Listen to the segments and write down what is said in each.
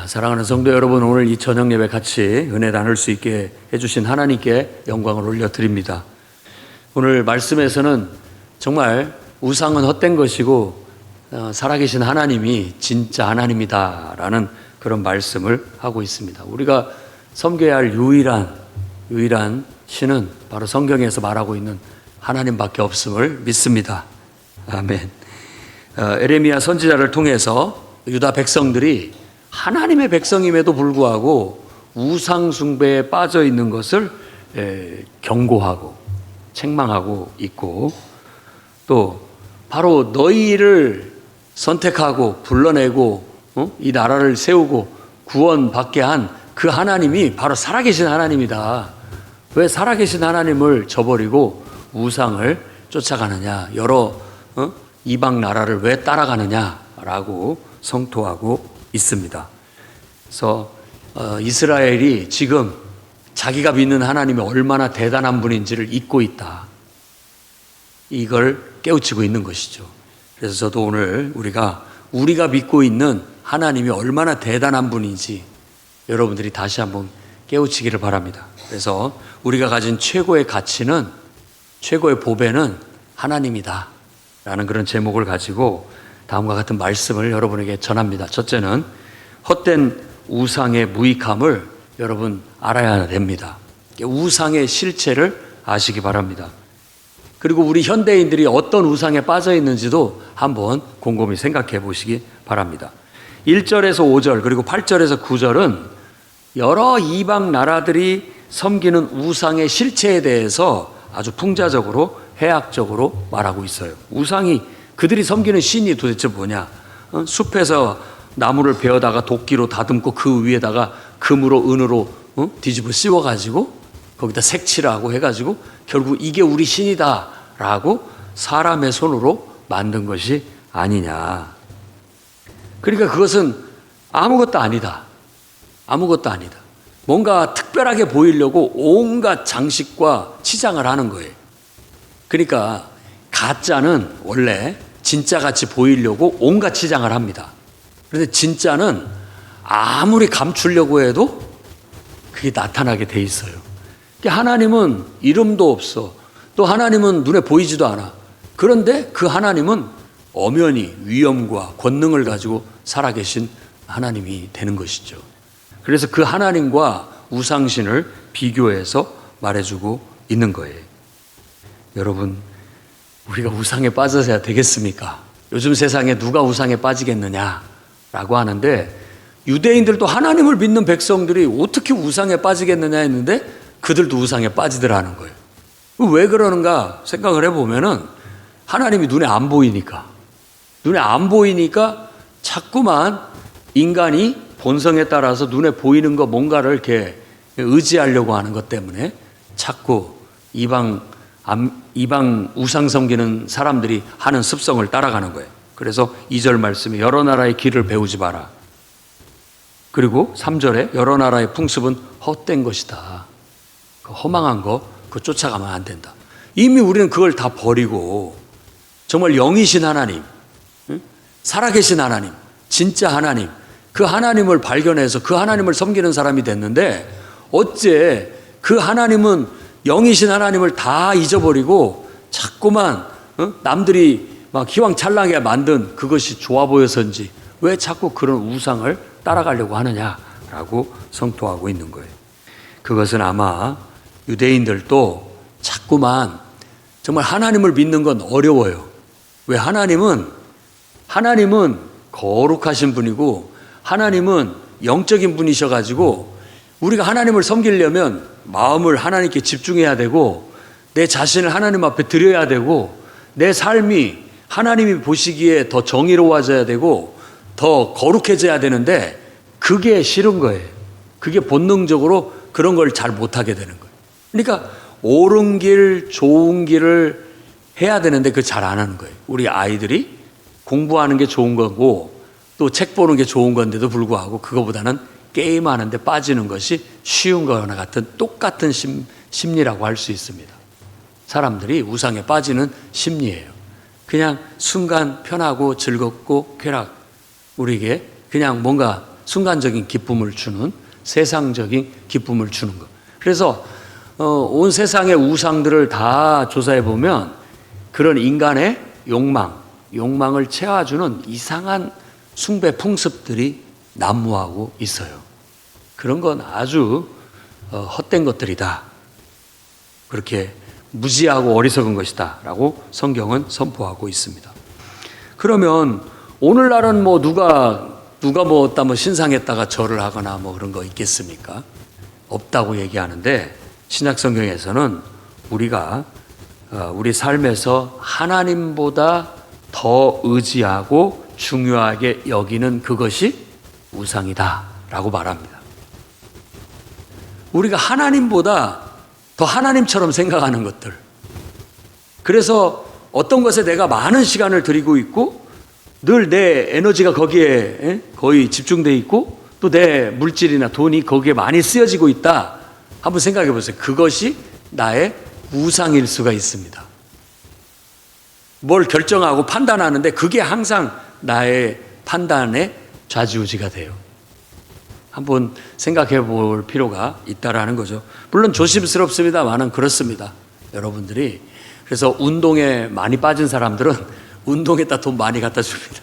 사랑하는 성도 여러분, 오늘 이 저녁 예배 같이 은혜 나눌 수 있게 해주신 하나님께 영광을 올려드립니다. 오늘 말씀에서는 정말 우상은 헛된 것이고 살아계신 하나님이 진짜 하나님이다라는 그런 말씀을 하고 있습니다. 우리가 섬겨야 할 유일한 신은 바로 성경에서 말하고 있는 하나님밖에 없음을 믿습니다. 아멘. 에레미야 선지자를 통해서 유다 백성들이 하나님의 백성임에도 불구하고 우상 숭배에 빠져 있는 것을 경고하고 책망하고 있고, 또 바로 너희를 선택하고 불러내고 이 나라를 세우고 구원받게 한 그 하나님이 바로 살아계신 하나님이다. 왜 살아계신 하나님을 저버리고 우상을 쫓아가느냐, 여러 이방 나라를 왜 따라가느냐라고 성토하고 있습니다. 그래서 이스라엘이 지금 자기가 믿는 하나님이 얼마나 대단한 분인지를 잊고 있다, 이걸 깨우치고 있는 것이죠. 그래서 저도 오늘 우리가 믿고 있는 하나님이 얼마나 대단한 분인지 여러분들이 다시 한번 깨우치기를 바랍니다. 그래서 우리가 가진 최고의 가치는, 최고의 보배는 하나님이다 라는 그런 제목을 가지고 다음과 같은 말씀을 여러분에게 전합니다. 첫째는 헛된 우상의 무익함을 여러분 알아야 됩니다. 우상의 실체를 아시기 바랍니다. 그리고 우리 현대인들이 어떤 우상에 빠져 있는지도 한번 곰곰이 생각해 보시기 바랍니다. 1절에서 5절 그리고 8절에서 9절은 여러 이방 나라들이 섬기는 우상의 실체에 대해서 아주 풍자적으로 해학적으로 말하고 있어요. 우상이, 그들이 섬기는 신이 도대체 뭐냐? 숲에서 나무를 베어다가 도끼로 다듬고 그 위에다가 금으로 은으로 뒤집어 씌워가지고 거기다 색칠하고 해가지고 결국 이게 우리 신이다 라고 사람의 손으로 만든 것이 아니냐. 그러니까 그것은 아무것도 아니다. 뭔가 특별하게 보이려고 온갖 장식과 치장을 하는 거예요. 그러니까 가짜는 원래 진짜같이 보이려고 온갖 치장을 합니다. 그런데 진짜는 아무리 감추려고 해도 그게 나타나게 돼 있어요. 하나님은 이름도 없어. 또 하나님은 눈에 보이지도 않아. 그런데 그 하나님은 엄연히 위엄과 권능을 가지고 살아계신 하나님이 되는 것이죠. 그래서 그 하나님과 우상신을 비교해서 말해주고 있는 거예요. 여러분, 우리가 우상에 빠져서야 되겠습니까? 요즘 세상에 누가 우상에 빠지겠느냐라고 하는데, 유대인들도 하나님을 믿는 백성들이 어떻게 우상에 빠지겠느냐 했는데 그들도 우상에 빠지더라는 거예요. 왜 그러는가 생각을 해보면은 하나님이 눈에 안 보이니까 자꾸만 인간이 본성에 따라서 눈에 보이는 거 뭔가를 이렇게 의지하려고 하는 것 때문에 자꾸 이방 우상 섬기는 사람들이 하는 습성을 따라가는 거예요. 그래서 2절 말씀에 여러 나라의 길을 배우지 마라. 그리고 3절에 여러 나라의 풍습은 헛된 것이다. 그 허망한 거 그거 쫓아가면 안 된다. 이미 우리는 그걸 다 버리고 정말 영이신 하나님, 살아계신 하나님, 진짜 하나님, 그 하나님을 발견해서 그 하나님을 섬기는 사람이 됐는데, 어째 그 하나님은, 영이신 하나님을 다 잊어버리고 자꾸만 남들이 막 희왕찬란하게 만든 그것이 좋아 보여서인지 왜 자꾸 그런 우상을 따라가려고 하느냐라고 성토하고 있는 거예요. 그것은 아마 유대인들도 자꾸만 정말 하나님을 믿는 건 어려워요. 왜? 하나님은 거룩하신 분이고 하나님은 영적인 분이셔가지고 우리가 하나님을 섬기려면 마음을 하나님께 집중해야 되고 내 자신을 하나님 앞에 드려야 되고 내 삶이 하나님이 보시기에 더 정의로워져야 되고 더 거룩해져야 되는데 그게 싫은 거예요. 그게 본능적으로 그런 걸 잘 못하게 되는 거예요. 그러니까 옳은 길, 좋은 길을 해야 되는데 그걸 잘 안 하는 거예요. 우리 아이들이 공부하는 게 좋은 거고 또 책 보는 게 좋은 건데도 불구하고 그거보다는 게임하는 데 빠지는 것이 쉬운 거나 같은 똑같은 심리라고 할 수 있습니다. 사람들이 우상에 빠지는 심리예요. 그냥 순간 편하고 즐겁고 쾌락, 우리에게 그냥 뭔가 순간적인 기쁨을 주는, 세상적인 기쁨을 주는 것. 그래서 온 세상의 우상들을 다 조사해 보면 그런 인간의 욕망을 채워주는 이상한 숭배 풍습들이 난무하고 있어요. 그런 건 아주 헛된 것들이다. 그렇게 무지하고 어리석은 것이다 라고 성경은 선포하고 있습니다. 그러면 오늘날은 뭐 누가 뭐 어따 뭐 신상했다가 절을 하거나 뭐 그런 거 있겠습니까? 없다고 얘기하는데 신약 성경에서는 우리가 우리 삶에서 하나님보다 더 의지하고 중요하게 여기는 그것이 우상이다 라고 말합니다. 우리가 하나님보다 더 하나님처럼 생각하는 것들, 그래서 어떤 것에 내가 많은 시간을 들이고 있고 늘 내 에너지가 거기에 거의 집중되어 있고 또 내 물질이나 돈이 거기에 많이 쓰여지고 있다. 한번 생각해 보세요. 그것이 나의 우상일 수가 있습니다. 뭘 결정하고 판단하는데 그게 항상 나의 판단의 좌지우지가 돼요. 한번 생각해 볼 필요가 있다라는 거죠. 물론 조심스럽습니다만은 그렇습니다. 여러분들이. 그래서 운동에 많이 빠진 사람들은 운동에다 돈 많이 갖다 줍니다.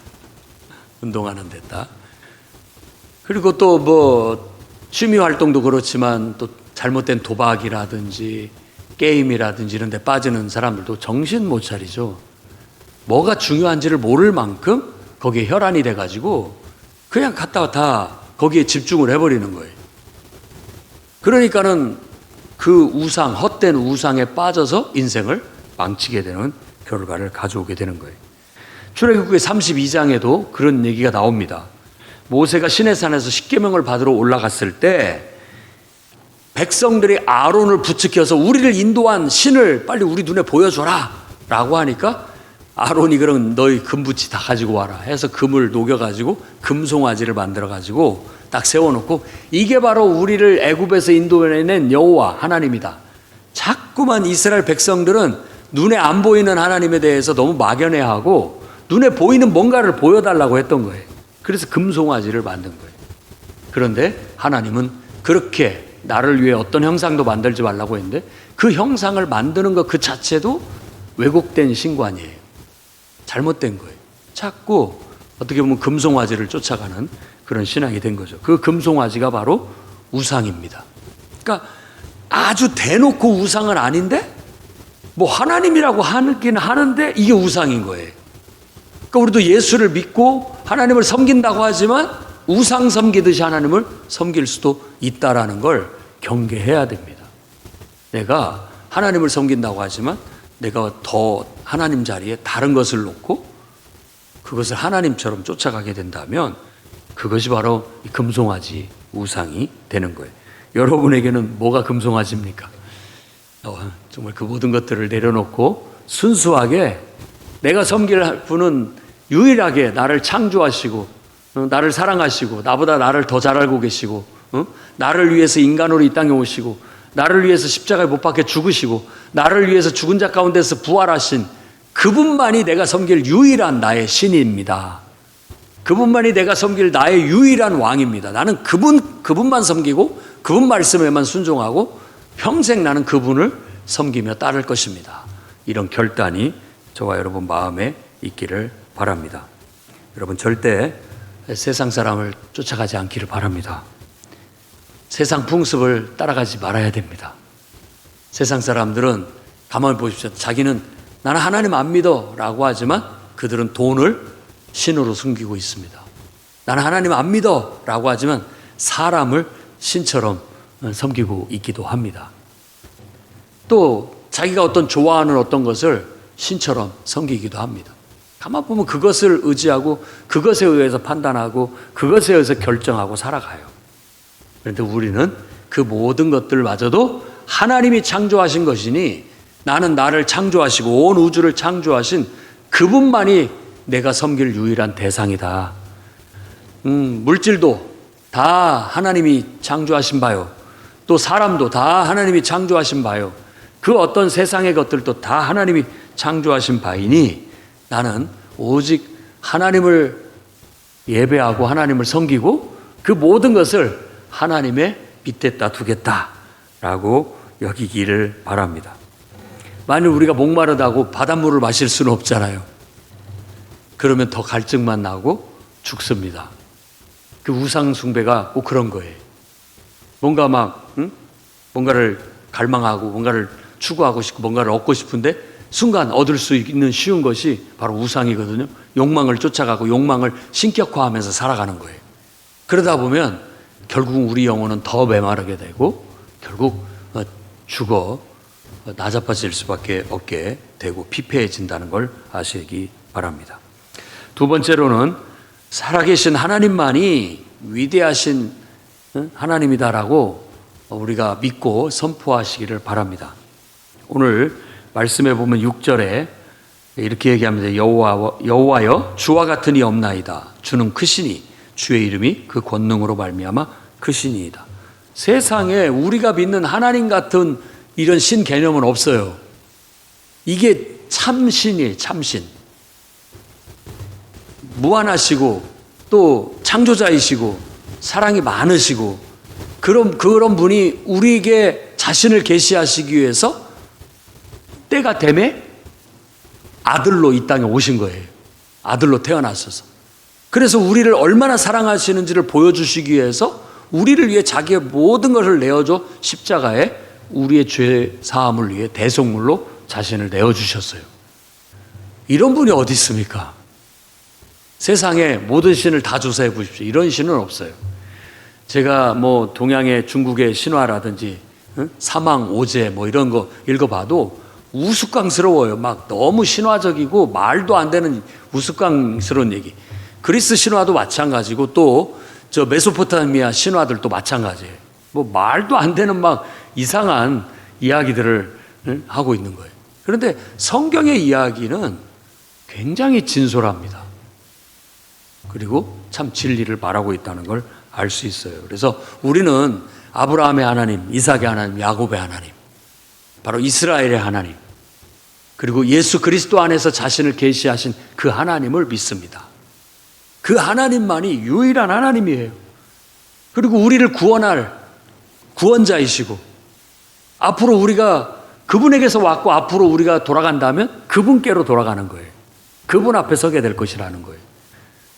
운동하는 데다. 그리고 또 뭐 취미 활동도 그렇지만 또 잘못된 도박이라든지 게임이라든지 이런 데 빠지는 사람들도 정신 못 차리죠. 뭐가 중요한지를 모를 만큼 거기에 혈안이 돼가지고 그냥 갖다가 다 거기에 집중을 해버리는 거예요. 그러니까는 그 우상, 헛된 우상에 빠져서 인생을 망치게 되는 결과를 가져오게 되는 거예요. 출애굽기 32장에도 그런 얘기가 나옵니다. 모세가 시내산에서 십계명을 받으러 올라갔을 때 백성들이 아론을 부추겨서 우리를 인도한 신을 빨리 우리 눈에 보여줘라 라고 하니까 아론이 그럼 너희 금붙이 다 가지고 와라 해서 금을 녹여가지고 금송아지를 만들어가지고 딱 세워놓고 이게 바로 우리를 애굽에서 인도해낸 여호와 하나님이다. 자꾸만 이스라엘 백성들은 눈에 안 보이는 하나님에 대해서 너무 막연해하고 눈에 보이는 뭔가를 보여달라고 했던 거예요. 그래서 금송아지를 만든 거예요. 그런데 하나님은 그렇게 나를 위해 어떤 형상도 만들지 말라고 했는데 그 형상을 만드는 것 그 자체도 왜곡된 신관이에요. 잘못된 거예요. 자꾸 어떻게 보면 금송아지를 쫓아가는 그런 신앙이 된 거죠. 그 금송아지가 바로 우상입니다. 그러니까 아주 대놓고 우상은 아닌데 뭐 하나님이라고 하긴 하는데 이게 우상인 거예요. 그러니까 우리도 예수를 믿고 하나님을 섬긴다고 하지만 우상 섬기듯이 하나님을 섬길 수도 있다라는 걸 경계해야 됩니다. 내가 하나님을 섬긴다고 하지만 내가 더 하나님 자리에 다른 것을 놓고 그것을 하나님처럼 쫓아가게 된다면 그것이 바로 이 금송아지 우상이 되는 거예요. 여러분에게는 뭐가 금송아지입니까? 정말 그 모든 것들을 내려놓고 순수하게 내가 섬길 분은 유일하게 나를 창조하시고 나를 사랑하시고 나보다 나를 더 잘 알고 계시고 나를 위해서 인간으로 이 땅에 오시고 나를 위해서 십자가에 못 박혀 죽으시고 나를 위해서 죽은 자 가운데서 부활하신 그분만이 내가 섬길 유일한 나의 신입니다. 그분만이 내가 섬길 나의 유일한 왕입니다. 나는 그분만 섬기고 그분 말씀에만 순종하고 평생 나는 그분을 섬기며 따를 것입니다. 이런 결단이 저와 여러분 마음에 있기를 바랍니다. 여러분 절대 세상 사람을 쫓아가지 않기를 바랍니다. 세상 풍습을 따라가지 말아야 됩니다. 세상 사람들은 가만히 보십시오. 자기는 나는 하나님 안 믿어 라고 하지만 그들은 돈을 신으로 숨기고 있습니다. 나는 하나님 안 믿어 라고 하지만 사람을 신처럼 섬기고 있기도 합니다. 또 자기가 어떤 좋아하는 어떤 것을 신처럼 섬기기도 합니다. 가만 보면 그것을 의지하고 그것에 의해서 판단하고 그것에 의해서 결정하고 살아가요. 그런데 우리는 그 모든 것들마저도 하나님이 창조하신 것이니 나는 나를 창조하시고 온 우주를 창조하신 그분만이 내가 섬길 유일한 대상이다. 물질도 다 하나님이 창조하신 바요. 또 사람도 다 하나님이 창조하신 바요. 그 어떤 세상의 것들도 다 하나님이 창조하신 바이니 나는 오직 하나님을 예배하고 하나님을 섬기고 그 모든 것을 하나님의 빗대다 두겠다라고 여기기를 바랍니다. 만일 우리가 목마르다고 바닷물을 마실 수는 없잖아요. 그러면 더 갈증만 나고 죽습니다. 그 우상 숭배가 꼭 그런 거예요. 뭔가 뭔가를 갈망하고 뭔가를 추구하고 싶고 뭔가를 얻고 싶은데 순간 얻을 수 있는 쉬운 것이 바로 우상이거든요. 욕망을 쫓아가고 욕망을 신격화하면서 살아가는 거예요. 그러다 보면 결국 우리 영혼은 더 메마르게 되고 결국 죽어 나자빠질 수밖에 없게 되고 피폐해진다는 걸 아시기 바랍니다. 두 번째로는 살아계신 하나님만이 위대하신 하나님이다라고 우리가 믿고 선포하시기를 바랍니다. 오늘 말씀에 보면 6절에 이렇게 얘기합니다. 여호와여 주와 같은 이 없나이다. 주는 크시니 주의 이름이 그 권능으로 말미암아 크시니이다. 세상에 우리가 믿는 하나님 같은 이런 신 개념은 없어요. 이게 참신이에요. 참신. 무한하시고 또 창조자이시고 사랑이 많으시고 그런 분이 우리에게 자신을 계시하시기 위해서 때가 되매 아들로 이 땅에 오신 거예요. 아들로 태어나셔서. 그래서 우리를 얼마나 사랑하시는지를 보여주시기 위해서 우리를 위해 자기의 모든 것을 내어줘 십자가에 우리의 죄 사함을 위해 대속물로 자신을 내어주셨어요. 이런 분이 어디 있습니까? 세상에 모든 신을 다 조사해 보십시오. 이런 신은 없어요. 제가 동양의 중국의 신화라든지 사망, 오제 이런 거 읽어봐도 우스꽝스러워요. 막 너무 신화적이고 말도 안 되는 우스꽝스러운 얘기. 그리스 신화도 마찬가지고 또 저 메소포타미아 신화들도 마찬가지예요. 말도 안 되는 막 이상한 이야기들을 하고 있는 거예요. 그런데 성경의 이야기는 굉장히 진솔합니다. 그리고 참 진리를 말하고 있다는 걸 알 수 있어요. 그래서 우리는 아브라함의 하나님, 이삭의 하나님, 야곱의 하나님, 바로 이스라엘의 하나님, 그리고 예수 그리스도 안에서 자신을 계시하신 그 하나님을 믿습니다. 그 하나님만이 유일한 하나님이에요. 그리고 우리를 구원할 구원자이시고 앞으로 우리가 그분에게서 왔고 앞으로 우리가 돌아간다면 그분께로 돌아가는 거예요. 그분 앞에 서게 될 것이라는 거예요.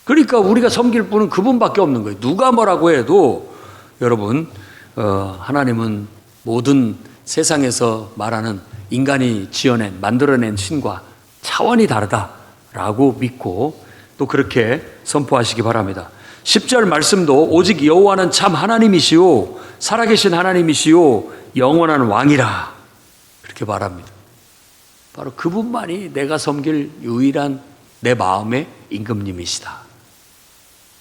그러니까 우리가 섬길 분은 그분밖에 없는 거예요. 누가 뭐라고 해도 여러분 하나님은 모든 세상에서 말하는 인간이 지어낸 만들어낸 신과 차원이 다르다라고 믿고 또 그렇게 선포하시기 바랍니다. 10절 말씀도 오직 여호와는 참 하나님이시오 살아계신 하나님이시오 영원한 왕이라 그렇게 말합니다. 바로 그분만이 내가 섬길 유일한 내 마음의 임금님이시다.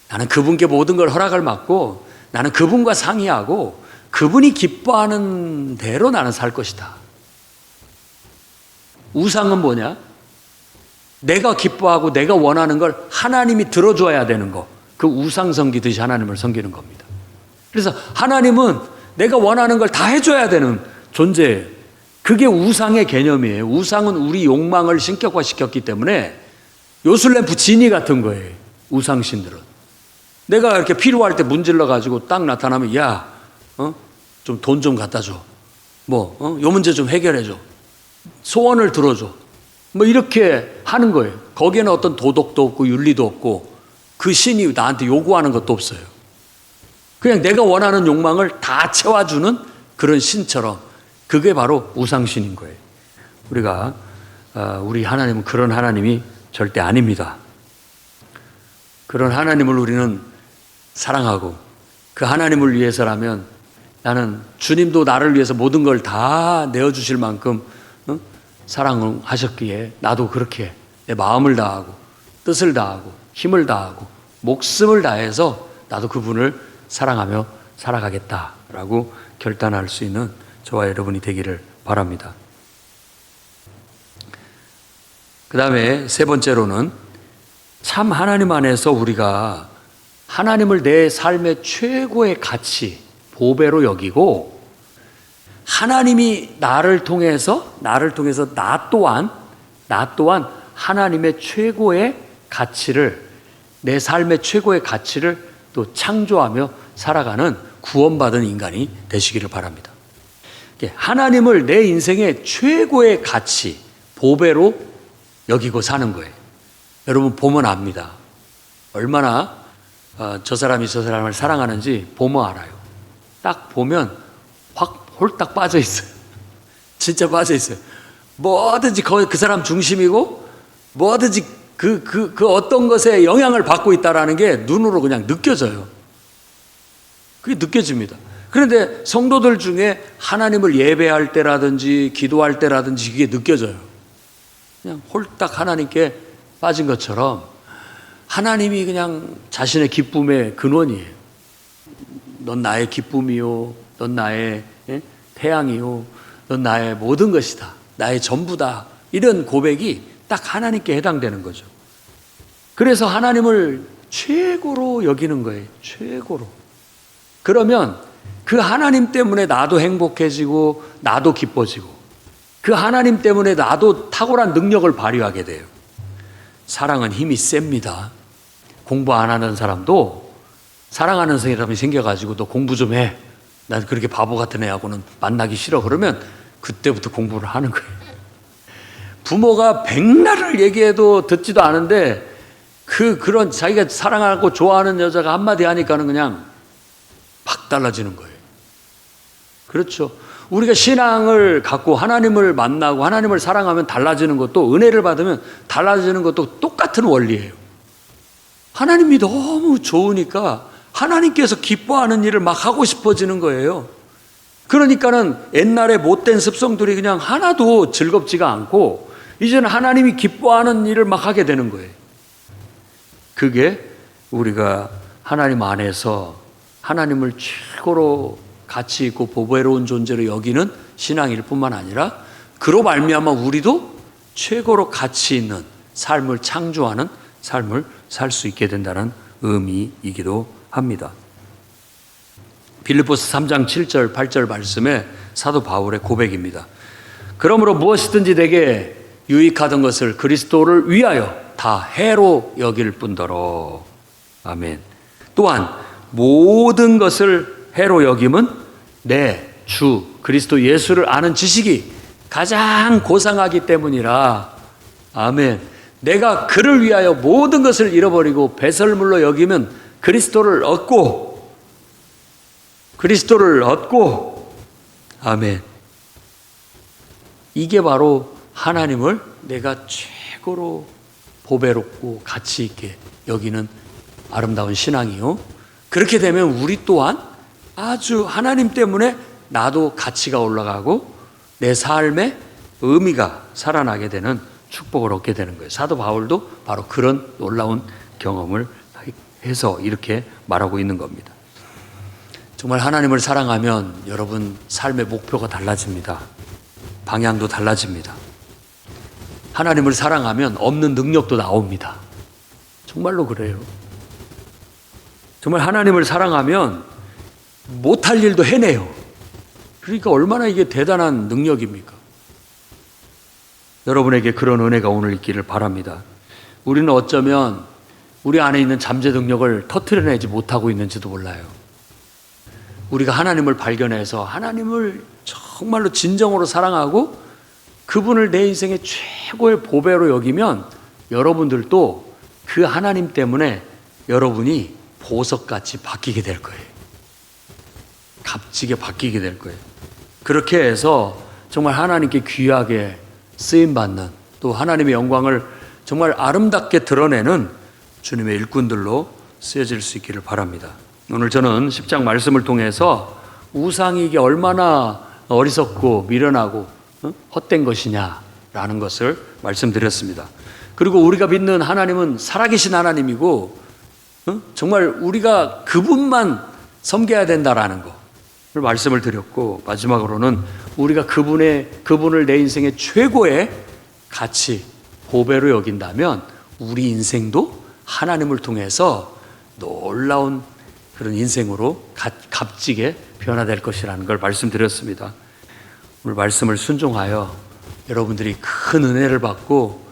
나는 그분께 모든 걸 허락을 받고 나는 그분과 상의하고 그분이 기뻐하는 대로 나는 살 것이다. 우상은 뭐냐? 내가 기뻐하고 내가 원하는 걸 하나님이 들어줘야 되는 거. 그 우상 섬기듯이 하나님을 섬기는 겁니다. 그래서 하나님은 내가 원하는 걸 다 해줘야 되는 존재예요. 그게 우상의 개념이에요. 우상은 우리 욕망을 신격화시켰기 때문에 요술램프 지니 같은 거예요. 우상신들은. 내가 이렇게 필요할 때 문질러가지고 딱 나타나면 좀 돈 좀 갖다 줘. 요 문제 좀 해결해 줘. 소원을 들어줘. 이렇게 하는 거예요. 거기에는 어떤 도덕도 없고 윤리도 없고 그 신이 나한테 요구하는 것도 없어요. 그냥 내가 원하는 욕망을 다 채워주는 그런 신처럼 그게 바로 우상신인 거예요. 우리 하나님은 그런 하나님이 절대 아닙니다. 그런 하나님을 우리는 사랑하고 그 하나님을 위해서라면 나는 주님도 나를 위해서 모든 걸 다 내어주실 만큼 사랑을 하셨기에 나도 그렇게 내 마음을 다하고 뜻을 다하고 힘을 다하고 목숨을 다해서 나도 그분을 사랑하며 살아가겠다라고 결단할 수 있는 저와 여러분이 되기를 바랍니다. 그 다음에 세 번째로는 참 하나님 안에서 우리가 하나님을 내 삶의 최고의 가치, 보배로 여기고 하나님이 나를 통해서 나 또한 하나님의 최고의 가치를 내 삶의 최고의 가치를 또 창조하며 살아가는 구원받은 인간이 되시기를 바랍니다. 하나님을 내 인생의 최고의 가치, 보배로 여기고 사는 거예요. 여러분 보면 압니다. 얼마나 저 사람이 저 사람을 사랑하는지 보면 알아요. 딱 보면 확 홀딱 빠져 있어요. 진짜 빠져 있어요. 뭐든지 그 사람 중심이고 뭐든지 그 어떤 것에 영향을 받고 있다라는 게 눈으로 그냥 느껴져요. 그게 느껴집니다. 그런데 성도들 중에 하나님을 예배할 때라든지 기도할 때라든지 그게 느껴져요. 그냥 홀딱 하나님께 빠진 것처럼 하나님이 그냥 자신의 기쁨의 근원이에요. 넌 나의 기쁨이요, 넌 나의 태양이요, 넌 나의 모든 것이다, 나의 전부다, 이런 고백이 딱 하나님께 해당되는 거죠. 그래서 하나님을 최고로 여기는 거예요. 최고로. 그러면 그 하나님 때문에 나도 행복해지고 나도 기뻐지고 그 하나님 때문에 나도 탁월한 능력을 발휘하게 돼요. 사랑은 힘이 셉니다. 공부 안 하는 사람도 사랑하는 사람이 생겨가지고 너 공부 좀 해, 난 그렇게 바보 같은 애하고는 만나기 싫어, 그러면 그때부터 공부를 하는 거예요. 부모가 백날을 얘기해도 듣지도 않은데 그런 자기가 사랑하고 좋아하는 여자가 한마디 하니까는 그냥 팍 달라지는 거예요. 그렇죠. 우리가 신앙을 갖고 하나님을 만나고 하나님을 사랑하면 달라지는 것도, 은혜를 받으면 달라지는 것도 똑같은 원리예요. 하나님이 너무 좋으니까 하나님께서 기뻐하는 일을 막 하고 싶어지는 거예요. 그러니까는 옛날에 못된 습성들이 그냥 하나도 즐겁지가 않고 이제는 하나님이 기뻐하는 일을 막 하게 되는 거예요. 그게 우리가 하나님 안에서 하나님을 최고로 가치 있고 보배로운 존재로 여기는 신앙일 뿐만 아니라 그로 말미암아 우리도 최고로 가치 있는 삶을 창조하는 삶을 살 수 있게 된다는 의미이기도 합니다. 빌립보서 3장 7절 8절 말씀에 사도 바울의 고백입니다. 그러므로 무엇이든지 내게 유익하던 것을 그리스도를 위하여 다 해로 여길 뿐더러. 아멘. 또한 모든 것을 해로 여김은 내 주 그리스도 예수를 아는 지식이 가장 고상하기 때문이라. 아멘. 내가 그를 위하여 모든 것을 잃어버리고 배설물로 여기면 그리스도를 얻고 아멘. 이게 바로 하나님을 내가 최고로 보배롭고 가치 있게 여기는 아름다운 신앙이요. 그렇게 되면 우리 또한 아주 하나님 때문에 나도 가치가 올라가고 내 삶에 의미가 살아나게 되는 축복을 얻게 되는 거예요. 사도 바울도 바로 그런 놀라운 경험을 해서 이렇게 말하고 있는 겁니다. 정말 하나님을 사랑하면 여러분 삶의 목표가 달라집니다. 방향도 달라집니다. 하나님을 사랑하면 없는 능력도 나옵니다. 정말로 그래요. 정말 하나님을 사랑하면 못할 일도 해내요. 그러니까 얼마나 이게 대단한 능력입니까? 여러분에게 그런 은혜가 오늘 있기를 바랍니다. 우리는 어쩌면 우리 안에 있는 잠재 능력을 터트려내지 못하고 있는지도 몰라요. 우리가 하나님을 발견해서 하나님을 정말로 진정으로 사랑하고 그분을 내 인생의 최고의 보배로 여기면 여러분들도 그 하나님 때문에 여러분이 보석같이 바뀌게 될 거예요. 값지게 바뀌게 될 거예요. 그렇게 해서 정말 하나님께 귀하게 쓰임받는, 또 하나님의 영광을 정말 아름답게 드러내는 주님의 일꾼들로 쓰여질 수 있기를 바랍니다. 오늘 저는 10장 말씀을 통해서 우상이 이게 얼마나 어리석고 미련하고 헛된 것이냐라는 것을 말씀드렸습니다. 그리고 우리가 믿는 하나님은 살아계신 하나님이고 정말 우리가 그분만 섬겨야 된다라는 거 말씀을 드렸고, 마지막으로는 우리가 그분을 내 인생의 최고의 가치, 보배로 여긴다면 우리 인생도 하나님을 통해서 놀라운 그런 인생으로 값지게 변화될 것이라는 걸 말씀드렸습니다. 오늘 말씀을 순종하여 여러분들이 큰 은혜를 받고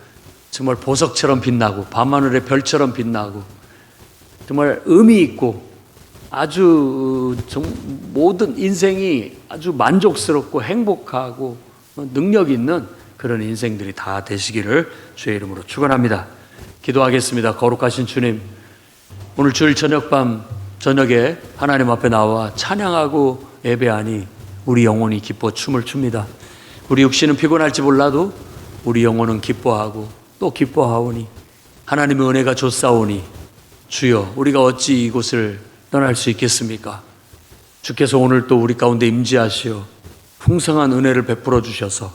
정말 보석처럼 빛나고 밤하늘의 별처럼 빛나고 정말 의미 있고 아주 모든 인생이 아주 만족스럽고 행복하고 능력 있는 그런 인생들이 다 되시기를 주의 이름으로 축원합니다. 기도하겠습니다. 거룩하신 주님, 오늘 주일 저녁에 하나님 앞에 나와 찬양하고 예배하니 우리 영혼이 기뻐 춤을 춥니다. 우리 육신은 피곤할지 몰라도 우리 영혼은 기뻐하고 또 기뻐하오니 하나님의 은혜가 줬사오니 주여, 우리가 어찌 이곳을 떠날 수 있겠습니까? 주께서 오늘 또 우리 가운데 임재하시어 풍성한 은혜를 베풀어 주셔서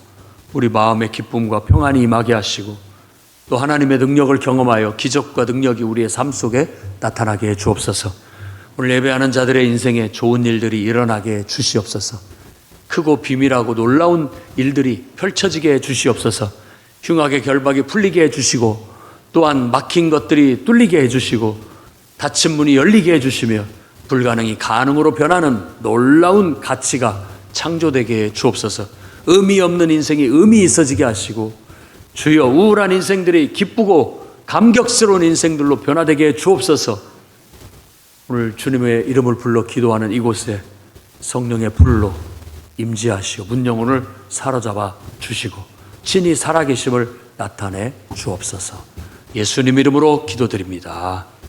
우리 마음의 기쁨과 평안이 임하게 하시고 또 하나님의 능력을 경험하여 기적과 능력이 우리의 삶 속에 나타나게 해 주옵소서. 오늘 예배하는 자들의 인생에 좋은 일들이 일어나게 해 주시옵소서. 크고 비밀하고 놀라운 일들이 펼쳐지게 해 주시옵소서. 흉악의 결박이 풀리게 해 주시고 또한 막힌 것들이 뚫리게 해 주시고 닫힌 문이 열리게 해주시며 불가능이 가능으로 변하는 놀라운 가치가 창조되게 해 주옵소서. 의미 없는 인생이 의미 있어지게 하시고 주여, 우울한 인생들이 기쁘고 감격스러운 인생들로 변화되게 해 주옵소서. 오늘 주님의 이름을 불러 기도하는 이곳에 성령의 불로 임재하시고 문영혼을 사로잡아 주시고 친히 살아계심을 나타내 주옵소서. 예수님 이름으로 기도드립니다.